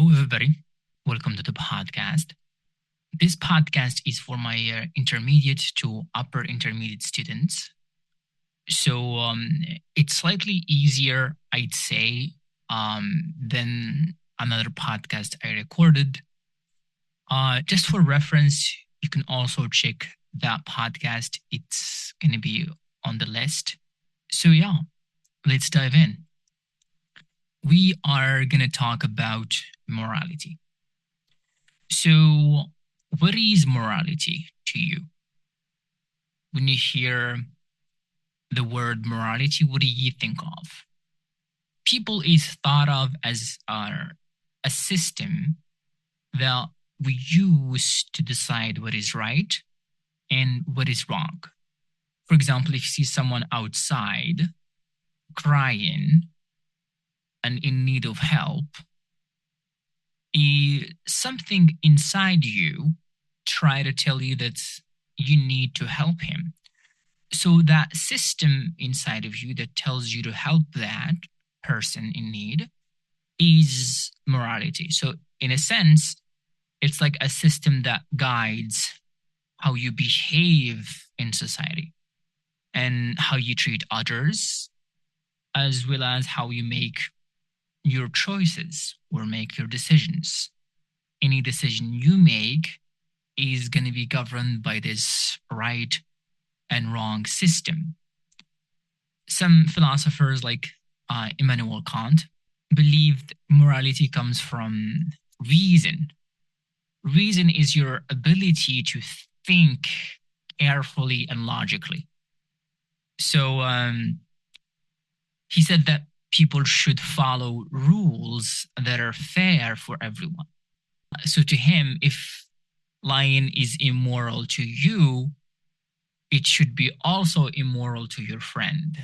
Hello, everybody. Welcome to the podcast. This podcast is for my intermediate to upper intermediate students. So it's slightly easier, I'd say, than another podcast I recorded. Just for reference, you can also check that podcast. It's going to be on the list. So, yeah, let's dive in. We are going to talk about morality. So, what is morality to you? When you hear the word morality, what do you think of? People is thought of as a system that we use to decide what is right and what is wrong. For example, if you see someone outside crying and in need of help, something inside you try to tell you that you need to help him. So that system inside of you that tells you to help that person in need is morality. So in a sense, it's like a system that guides how you behave in society and how you treat others, as well as how you make your choices or make your decisions. Any decision you make is going to be governed by this right and wrong system. Some philosophers like Immanuel Kant believed morality comes from reason. Reason is your ability to think carefully and logically. So he said that people should follow rules that are fair for everyone. So to him, if lying is immoral to you, it should be also immoral to your friend,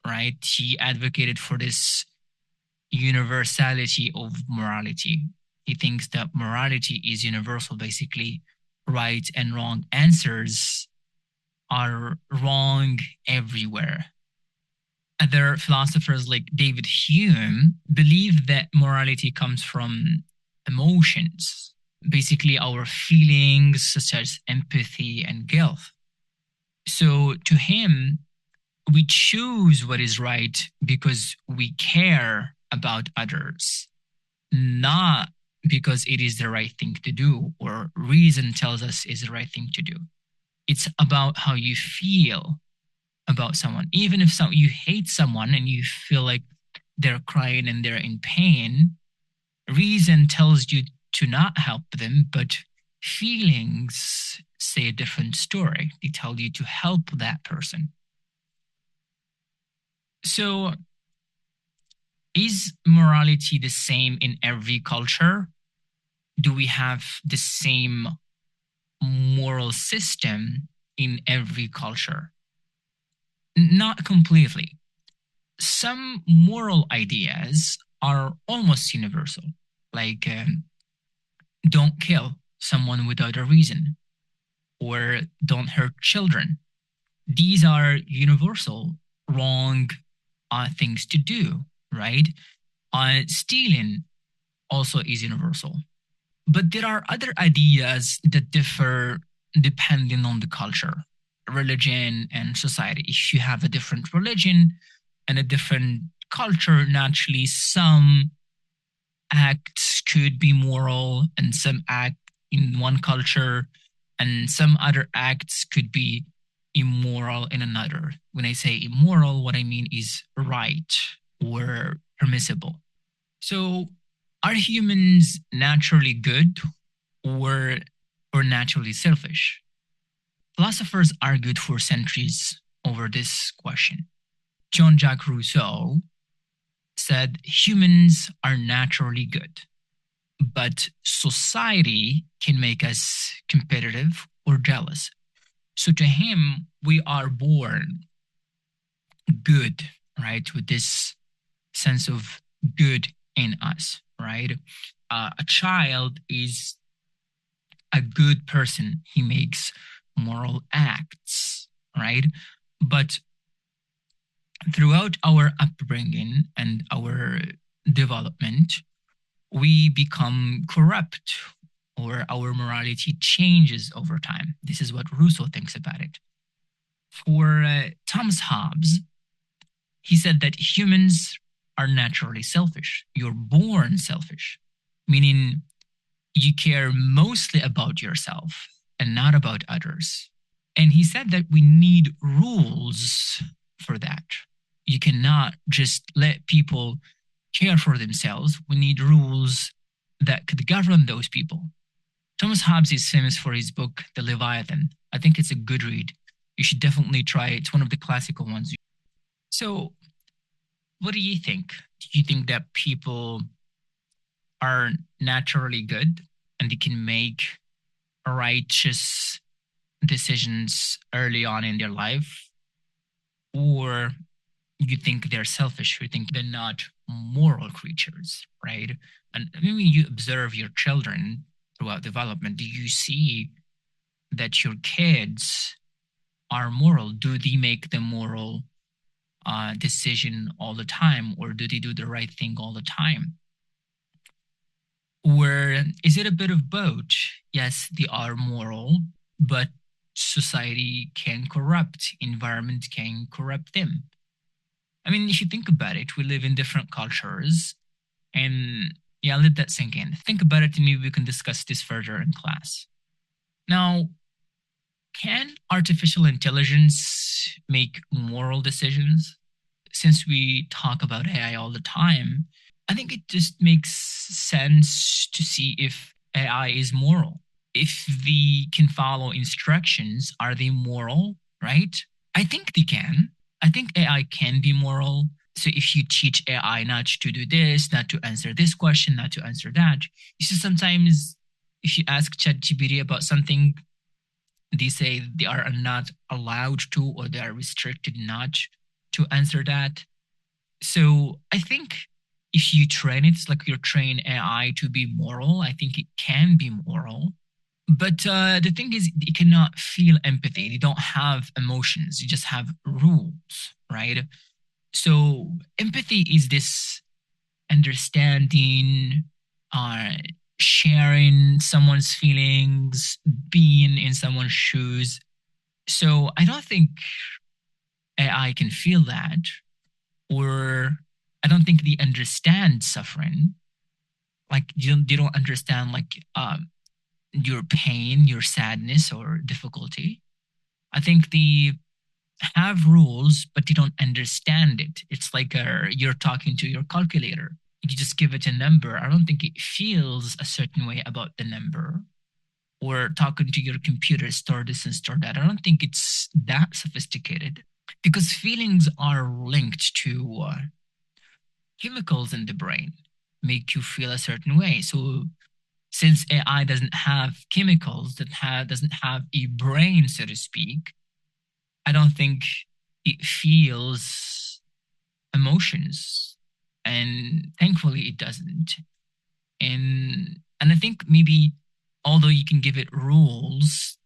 right? He advocated for this universality of morality. He thinks that morality is universal. Basically, right and wrong answers are wrong everywhere. Other philosophers like David Hume believe that morality comes from emotions, basically our feelings such as empathy and guilt. So to him, we choose what is right because we care about others, not because it is the right thing to do or reason tells us is the right thing to do. It's about how you feel about someone. Even if you hate someone and you feel like they're crying and they're in pain, reason tells you to not help them, but feelings say a different story. They tell you to help that person. So, is morality the same in every culture? Do we have the same moral system in every culture? Not completely. Some moral ideas are almost universal, like don't kill someone without a reason or don't hurt children. These are universal, wrong things to do, right? Stealing also is universal. But there are other ideas that differ depending on the culture, religion, and society. If you have a different religion and a different culture, naturally, some acts could be moral and some act in one culture and some other acts could be immoral in another. When I say immoral, what I mean is right or permissible. So are humans naturally good or naturally selfish? Philosophers argued for centuries over this question. Jean-Jacques Rousseau said humans are naturally good, but society can make us competitive or jealous. So to him, we are born good, right? With this sense of good in us, right? A child is a good person. He makes moral acts, right? But throughout our upbringing and our development, we become corrupt or our morality changes over time. This is what Rousseau thinks about it. For Thomas Hobbes, he said that humans are naturally selfish. You're born selfish, meaning you care mostly about yourself and not about others. And he said that we need rules for that. You cannot just let people care for themselves. We need rules that could govern those people. Thomas Hobbes is famous for his book, The Leviathan. I think it's a good read. You should definitely try it. It's one of the classical ones. So, what do you think? Do you think that people are naturally good and they can make righteous decisions early on in their life? Or you think they're selfish, you think they're not moral creatures, right? And when you observe your children throughout development, do you see that your kids are moral? Do they make the moral decision all the time, or do they do the right thing all the time? Or is it a bit of both? Yes, they are moral, but society can corrupt, environment can corrupt them. I mean, if you think about it, we live in different cultures, and yeah, let that sink in. Think about it, and maybe we can discuss this further in class. Now, can artificial intelligence make moral decisions? Since we talk about AI all the time, I think it just makes sense to see if AI is moral. If they can follow instructions, are they moral, right? I think they can. I think AI can be moral. So if you teach AI not to do this, not to answer this question, not to answer that, you see sometimes if you ask ChatGPT about something, they say they are not allowed to, or they are restricted not to answer that. So I think if you train it, it's like you train AI to be moral. I think it can be moral. But the thing is, it cannot feel empathy. They don't have emotions. You just have rules, right? So empathy is this understanding, uh, sharing someone's feelings, being in someone's shoes. So I don't think AI can feel that, or I don't think they understand suffering. Like they don't understand like your pain, your sadness, or difficulty. I think they have rules, but they don't understand it. It's like you're talking to your calculator. You just give it a number. I don't think it feels a certain way about the number. Or talking to your computer, store this and store that. I don't think it's that sophisticated because feelings are linked to chemicals in the brain, make you feel a certain way. So since AI doesn't have chemicals, doesn't have a brain, so to speak, I don't think it feels emotions. And thankfully it doesn't. And I think maybe although you can give it rules,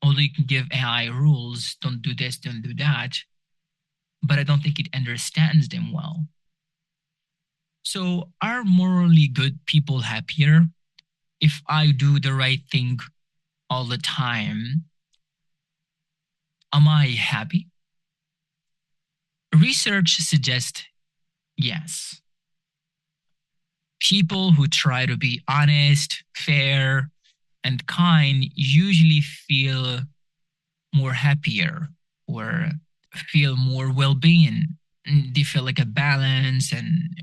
although you can give AI rules, don't do this, don't do that, but I don't think it understands them well. So are morally good people happier? If I do the right thing all the time, am I happy? Research suggests yes. People who try to be honest, fair, and kind usually feel more happier or feel more well-being. They feel like a balance and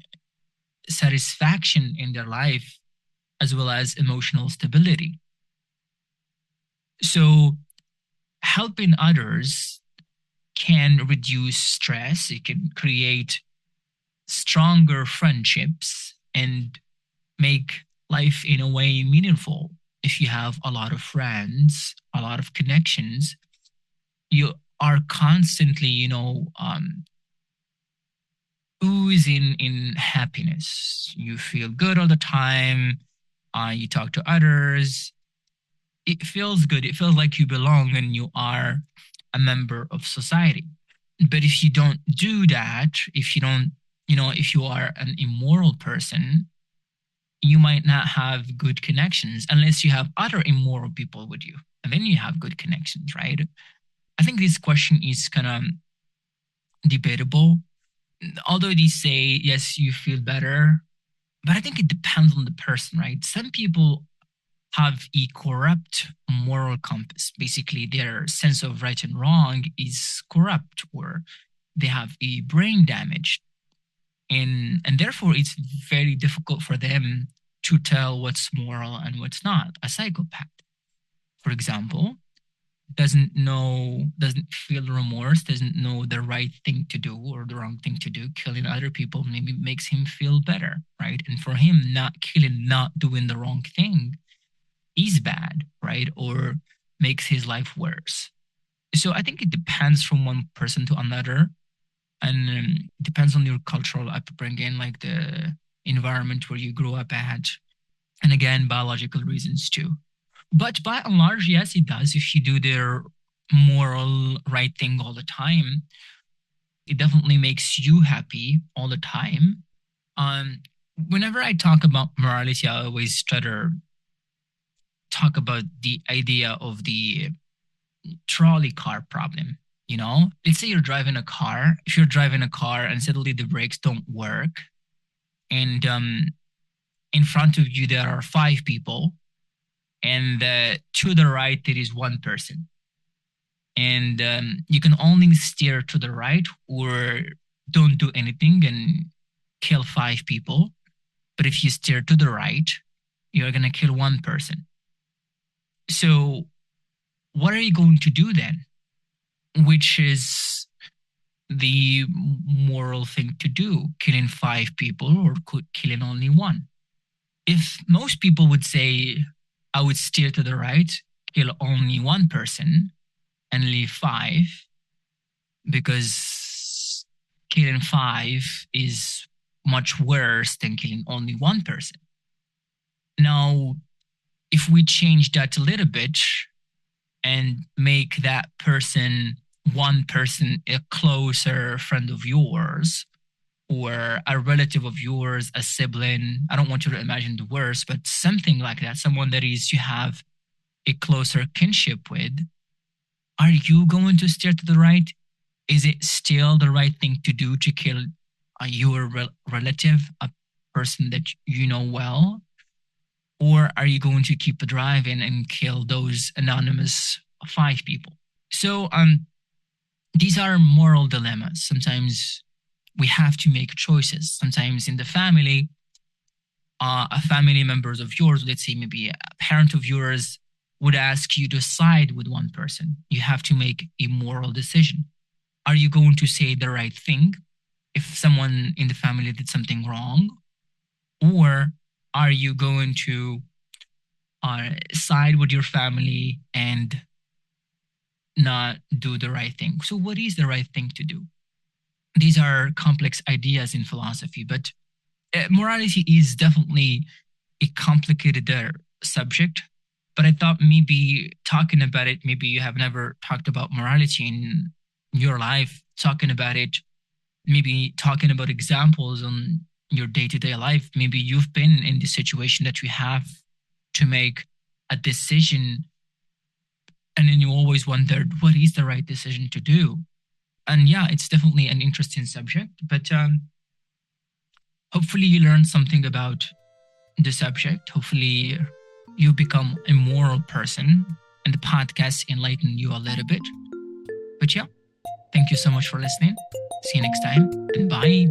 satisfaction in their life, as well as emotional stability. So helping others can reduce stress. It can create stronger friendships and make life in a way meaningful. If you have a lot of friends, a lot of connections, you are constantly, oozing in happiness. You feel good all the time. You talk to others. It feels good. It feels like you belong and you are a member of society. But if you don't do that, if you don't, if you are an immoral person, you might not have good connections unless you have other immoral people with you. And then you have good connections, right? I think this question is kind of debatable. Although they say, yes, you feel better, but I think it depends on the person, right? Some people have a corrupt moral compass. Basically, their sense of right and wrong is corrupt, or they have a brain damage. And therefore, it's very difficult for them to tell what's moral and what's not. A psychopath, for example, doesn't feel remorse, doesn't know the right thing to do or the wrong thing to do. Killing other people maybe makes him feel better, right? And for him, not killing, not doing the wrong thing is bad, right? Or makes his life worse. So I think it depends from one person to another, and depends on your cultural upbringing, like the environment where you grew up at, and again, biological reasons too. But by and large, yes, it does. If you do the moral right thing all the time, it definitely makes you happy all the time. Whenever I talk about morality, I always try to talk about the idea of the trolley car problem. You know, let's say you're driving a car. If you're driving a car and suddenly the brakes don't work, and in front of you there are 5 people, and to the right there is 1 person, and you can only steer to the right or don't do anything and kill 5 people. But if you steer to the right, you're going to kill 1 person. So what are you going to do then? Which is the moral thing to do, killing 5 people or killing only 1? If most people would say, I would steer to the right, kill only 1 person and leave 5, because killing 5 is much worse than killing only 1 person. Now, if we change that a little bit and make that person, 1 person, a closer friend of yours, or a relative of yours, a sibling, I don't want you to imagine the worst, but something like that, someone that is you have a closer kinship with, are you going to steer to the right? Is it still the right thing to do to kill your relative, a person that you know well? Or are you going to keep driving and kill those anonymous 5 people? So these are moral dilemmas. Sometimes we have to make choices. Sometimes in the family, a family members of yours, let's say maybe a parent of yours, would ask you to side with 1 person. You have to make a moral decision. Are you going to say the right thing if someone in the family did something wrong? Or are you going to side with your family and not do the right thing? So what is the right thing to do? These are complex ideas in philosophy, but morality is definitely a complicated subject. But I thought maybe talking about it, maybe you have never talked about morality in your life, talking about it, maybe talking about examples on your day-to-day life. Maybe you've been in the situation that you have to make a decision, and then you always wondered, what is the right decision to do? And yeah, it's definitely an interesting subject, but hopefully you learned something about the subject. Hopefully you become a moral person, and the podcast enlightened you a little bit. But yeah, thank you so much for listening. See you next time, and bye.